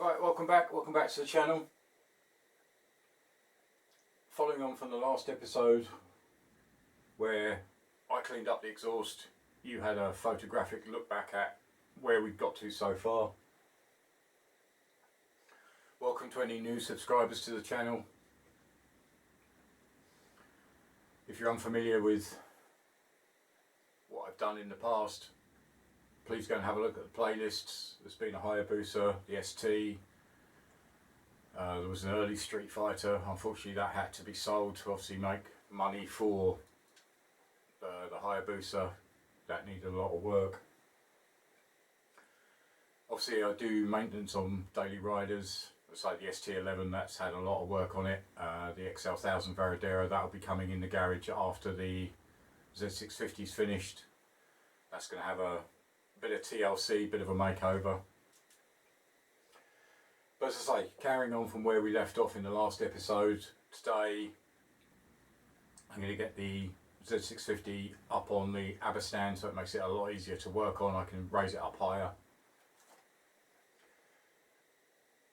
Right, welcome back to the channel. Following on from the last episode where I cleaned up the exhaust, you had a photographic look back at where we've got to so far. Welcome to any new subscribers to the channel. If you're unfamiliar with what I've done in the past, please go and have a look at the playlists. There's been a Hayabusa, the ST, there was an early Street Fighter. Unfortunately that had to be sold to obviously make money for the Hayabusa. That needed a lot of work. Obviously I do maintenance on daily riders. It's like the ST11, that's had a lot of work on it. The XL1000 Varadero, that'll be coming in the garage after the Z650 is finished. That's going to have a bit of TLC, bit of a makeover. But as I say, carrying on from where we left off in the last episode, today I'm going to get the Z650 up on the Abba stand so it makes it a lot easier to work on. I can raise it up higher.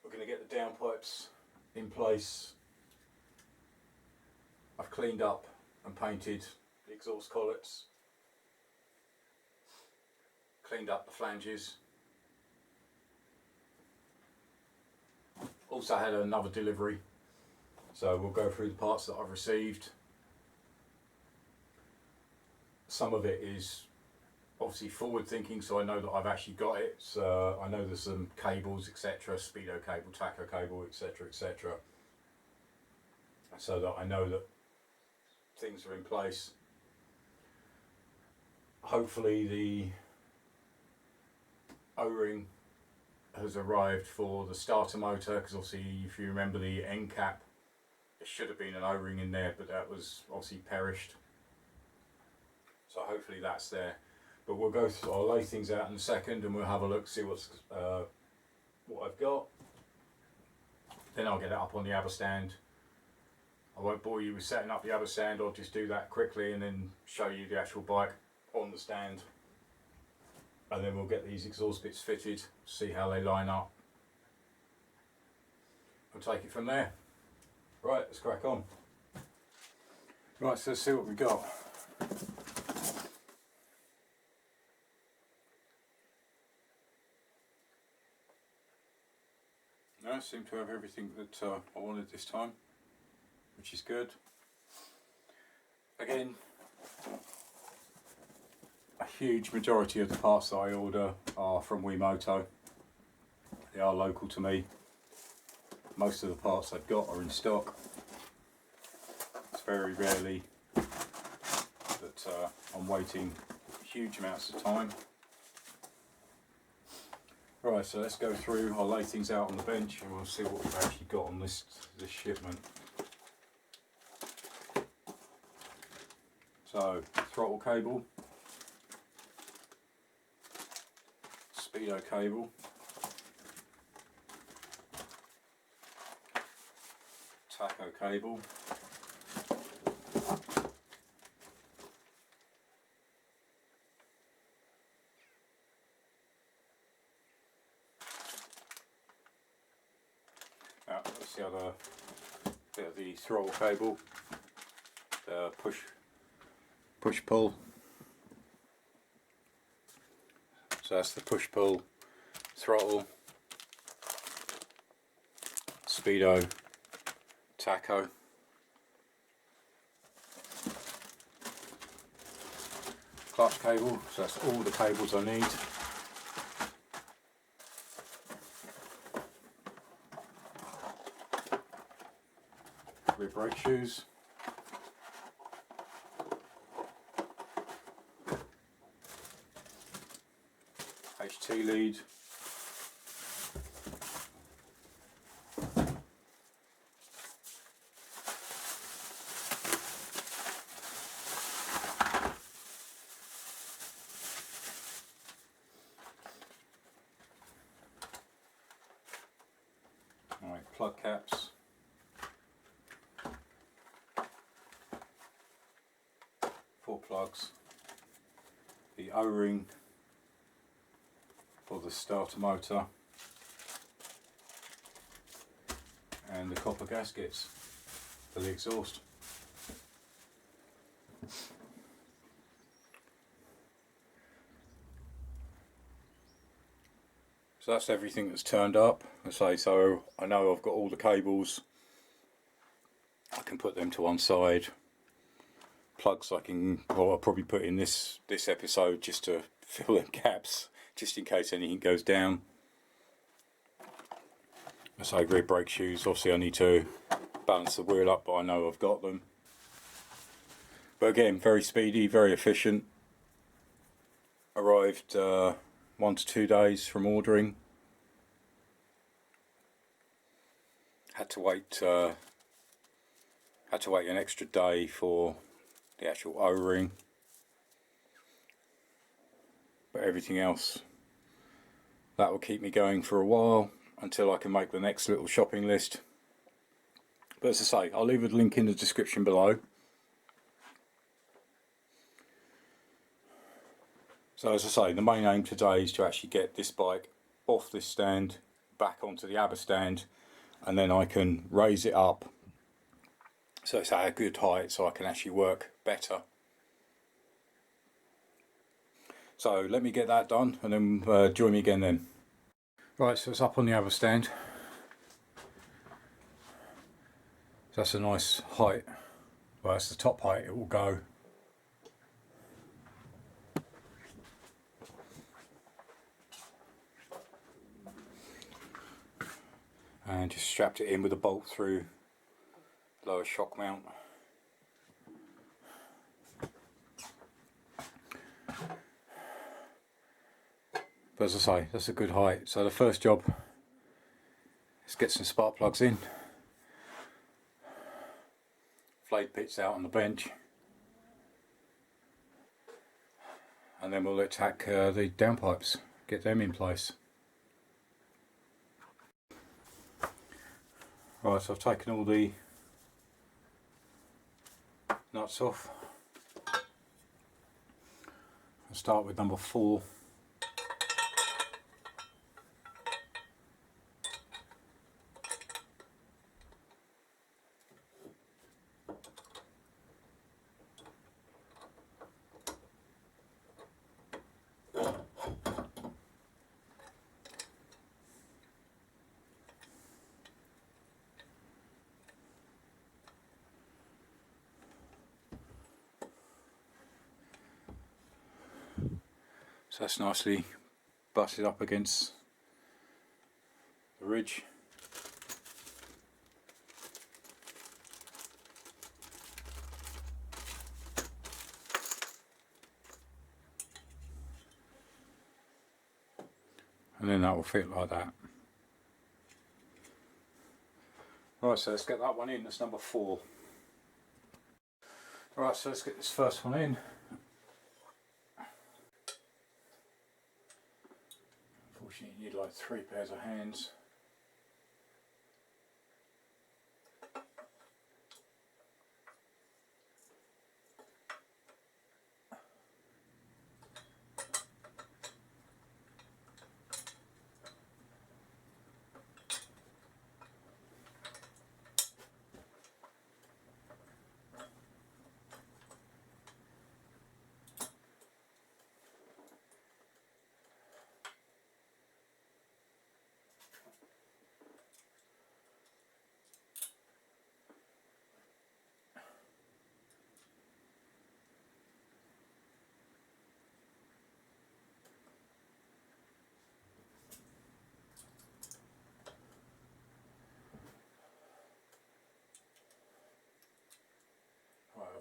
We're going to get the downpipes in place. I've cleaned up and painted the exhaust collets. Cleaned up the flanges. Also had another delivery, so we'll go through the parts that I've received. Some of it is obviously forward thinking, so I know that I've actually got it. So I know there's some cables, etc., speedo cable, tacho cable, etc., etc., so that I know that things are in place. Hopefully the O-ring has arrived for the starter motor, because obviously if you remember the end cap, there should have been an O-ring in there, but that was obviously perished. So hopefully that's there. But we'll go through, I'll lay things out in a second and we'll have a look, see what I've got. Then I'll get it up on the Abba stand. I won't bore you with setting up the Abba stand, I'll just do that quickly and then show you the actual bike on the stand. And then we'll get these exhaust bits fitted, see how they line up. We'll take it from there. Right, let's crack on. Right, so let's see what we've got. No, I seem to have everything that I wanted this time, which is good. Again, a huge majority of the parts that I order are from Wiimoto. They are local to me. Most of the parts I've got are in stock. It's very rarely that I'm waiting huge amounts of time. Right, so let's go through. I'll lay things out on the bench and we'll see what we've actually got on this shipment. So, throttle cable, speedo cable, tacho cable, that's the other bit of the throttle cable, push pull. So that's the push pull throttle, speedo, tacho, clutch cable, so that's all the cables I need. Rear brake shoes. HT lead, alright, plug caps, four plugs, the O-ring for the starter motor, and the copper gaskets for the exhaust. So that's everything that's turned up. So I know I've got all the cables. I can put them to one side. Plugs I can, well, I'll probably put in this episode just to fill in gaps, just in case anything goes down. So rear brake shoes, obviously I need to balance the wheel up, but I know I've got them. But again, very speedy, very efficient. Arrived 1 to 2 days from ordering. Had to wait an extra day for the actual O-ring, but everything else, that will keep me going for a while until I can make the next little shopping list. But as I say, I'll leave a link in the description below. So as I say, the main aim today is to actually get this bike off this stand, back onto the Abba stand, and then I can raise it up so it's at a good height so I can actually work better. So let me get that done and then join me again then. Right, so it's up on the Abba stand. So that's a nice height. Well, that's the top height it will go. And just strapped it in with a bolt through lower shock mount. But as I say, that's a good height. So the first job is get some spark plugs in. Flayed bits out on the bench. And then we'll attack the downpipes, get them in place. Right, so I've taken all the nuts off. I'll start with number 4. So that's nicely butted up against the ridge. And then that will fit like that. Right, so let's get that one in, that's number 4. Right, so let's get this first one in. Unfortunately you need like 3 pairs of hands.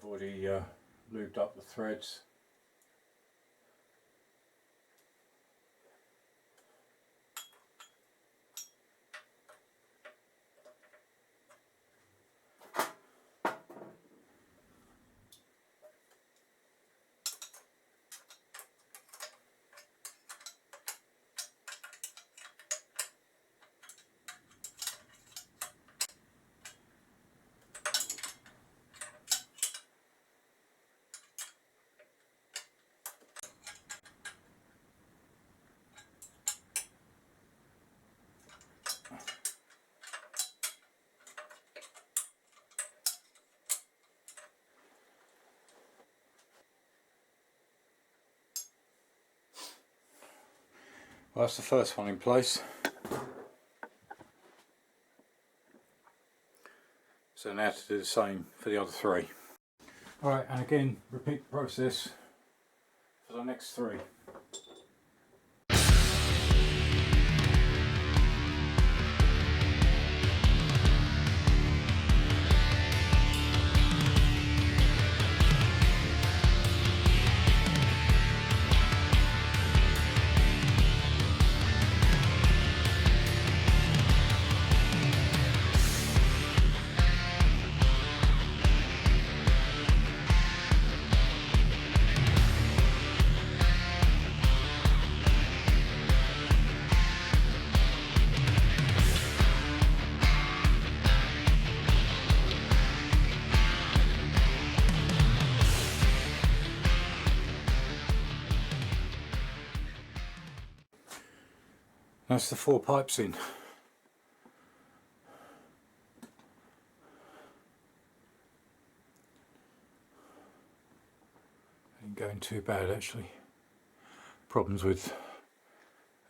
I've already lubed up the threads. Well, that's the first one in place. So now to do the same for the other three. Alright, and again, repeat the process for the next three. That's the 4 pipes in. Ain't going too bad actually. Problems with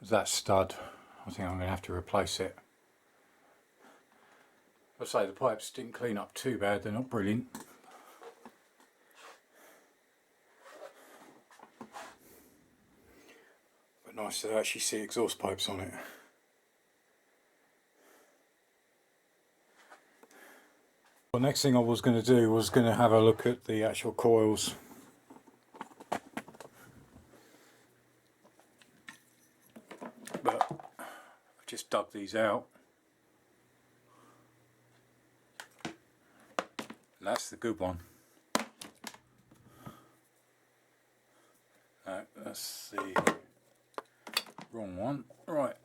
that stud. I think I'm going to have to replace it. I say the pipes didn't clean up too bad, they're not brilliant. But nice to actually see exhaust pipes on it. The next thing I was going to do was going to have a look at the actual coils. But I've just dug these out. And that's the good one. No, that's the wrong one. Right.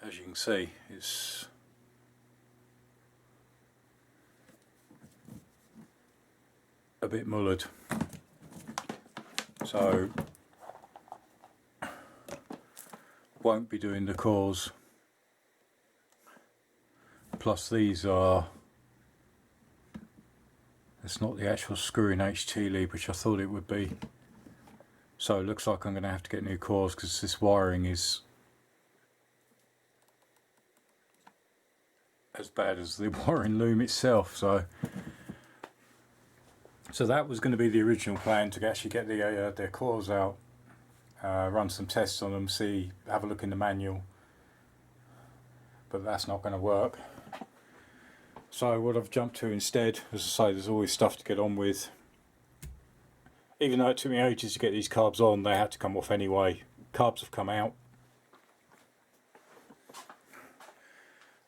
As you can see, it's a bit mullered. So won't be doing the cores. Plus these are, it's not the actual screw-in HT lead which I thought it would be. So it looks like I'm going to have to get new cores because this wiring is as bad as the wiring loom itself. So that was going to be the original plan, to actually get their cores out, run some tests on them, have a look in the manual. But that's not going to work. So what I've jumped to instead, as I say, there's always stuff to get on with. Even though it took me ages to get these carbs on, they had to come off anyway. Carbs have come out.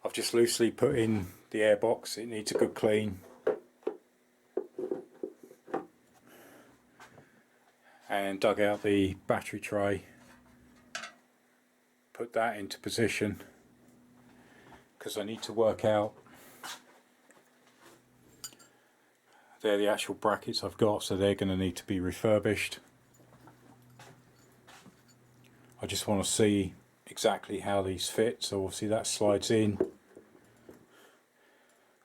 I've just loosely put in the airbox, it needs a good clean. And dug out the battery tray, put that into position, because I need to work out, they're the actual brackets I've got, so they're going to need to be refurbished. I just want to see exactly how these fit, so obviously that slides in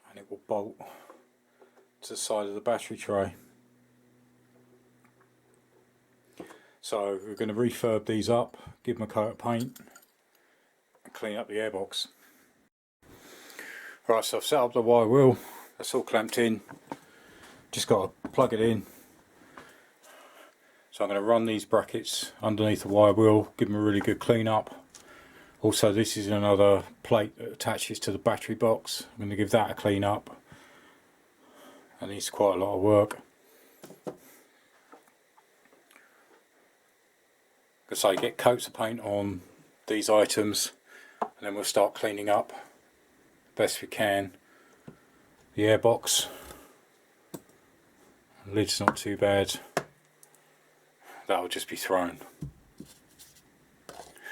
and it will bolt to the side of the battery tray. So we're going to refurb these up, give them a coat of paint and clean up the airbox. Right, so I've set up the wire wheel, that's all clamped in. Just got to plug it in. So I'm going to run these brackets underneath the wire wheel, give them a really good clean up. Also, this is another plate that attaches to the battery box. I'm going to give that a clean up. That needs quite a lot of work. So I get coats of paint on these items, and then we'll start cleaning up best we can. The airbox. The lid's not too bad, that'll just be thrown.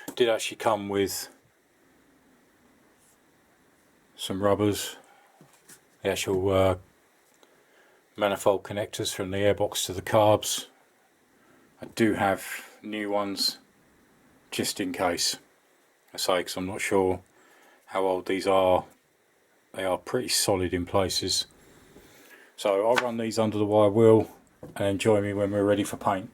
It did actually come with some rubbers, the actual manifold connectors from the airbox to the carbs. I do have new ones just in case, I say, because I'm not sure how old these are. They are pretty solid in places. So I'll run these under the wire wheel and join me when we're ready for paint.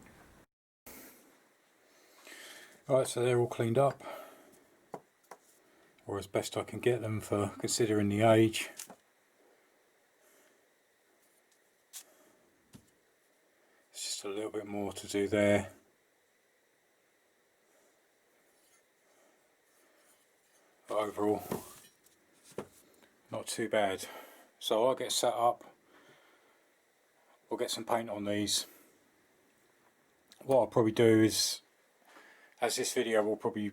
Right, so they're all cleaned up, or as best I can get them for considering the age. It's just a little bit more to do there. But overall, not too bad. So I'll get set up, we'll get some paint on these. What I'll probably do is, as this video will probably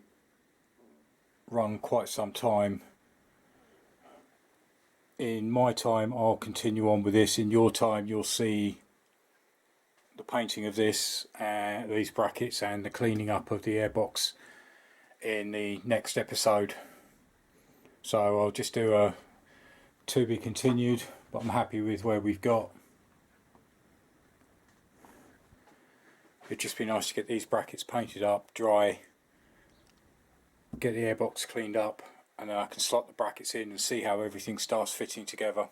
run quite some time, in my time I'll continue on with this. In your time you'll see the painting of this and these brackets and the cleaning up of the airbox in the next episode. So I'll just do a to be continued, but I'm happy with where we've got. It'd just be nice to get these brackets painted up, dry, get the airbox cleaned up, and then I can slot the brackets in and see how everything starts fitting together.